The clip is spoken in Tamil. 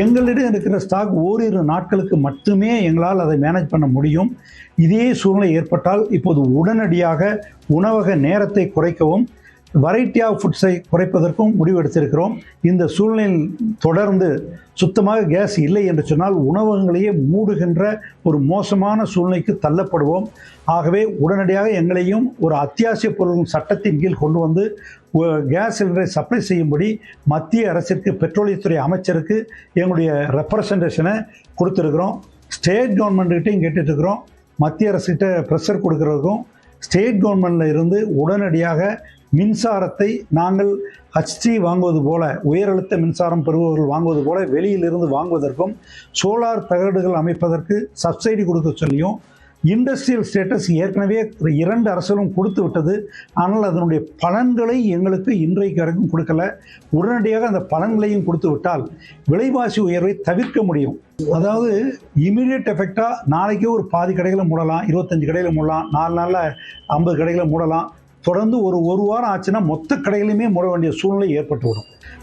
எங்களிடம் இருக்கிற ஸ்டாக் ஓரிரு நாட்களுக்கு மட்டுமே எங்களால் அதை மேனேஜ் பண்ண முடியும். இதே சூழ்நிலை ஏற்பட்டால் இப்போது உடனடியாக உணவக நேரத்தை குறைக்கவும், வெரைட்டி ஆஃப் ஃபுட்ஸை குறைப்பதற்கும் முடிவெடுத்திருக்கிறோம். இந்த சூழ்நிலையில் தொடர்ந்து சுத்தமாக கேஸ் இல்லை என்று சொன்னால் உணவகங்களையே மூடுகின்ற ஒரு மோசமான சூழ்நிலைக்கு தள்ளப்படுவோம். ஆகவே உடனடியாக எங்களையும் ஒரு அத்தியாவசிய பொருள் சட்டத்தின் கீழ் கொண்டு வந்து கேஸ் சிலிண்டரை சப்ளை செய்யும்படி மத்திய அரசிற்கு, பெட்ரோலியத்துறை அமைச்சருக்கு எங்களுடைய ரெப்ரசன்டேஷனை கொடுத்துருக்குறோம். ஸ்டேட் கவர்மெண்ட்கிட்டையும் கேட்டுட்ருக்குறோம். மத்திய அரசுகிட்ட ப்ரெஷர் கொடுக்கறதுக்கும், ஸ்டேட் கவர்மெண்ட்டில் இருந்து உடனடியாக மின்சாரத்தை நாங்கள் HT வாங்குவது போல, உயரழுத்த மின்சாரம் பெறுபவர்கள் வாங்குவது போல வெளியிலிருந்து வாங்குவதற்கும், சோலார் தகடுகள் அமைப்பதற்கு சப்சிடி கொடுக்க சொல்லியும், இண்டஸ்ட்ரியல் ஸ்டேட்டஸ் ஏற்கனவே 2 அரசுகளும் கொடுத்து விட்டது. ஆனால் அதனுடைய பலன்களை எங்களுக்கு இன்றைக்கு வரைக்கும் கொடுக்கல. உடனடியாக அந்த பலன்களையும் கொடுத்து விட்டால் விலைவாசி உயர்வை தவிர்க்க முடியும். அதாவது இமீடியட் எஃபெக்டாக நாளைக்கே ஒரு பாதி கடைகளை மூடலாம், 25 கடைகளை மூடலாம், 4 நாளில் 50 கடைகளை மூடலாம். தொடர்ந்து ஒரு வாரம் ஆச்சுன்னா மொத்த கடைகளையுமே மூட வேண்டிய சூழ்நிலை ஏற்பட்டுவிடும்.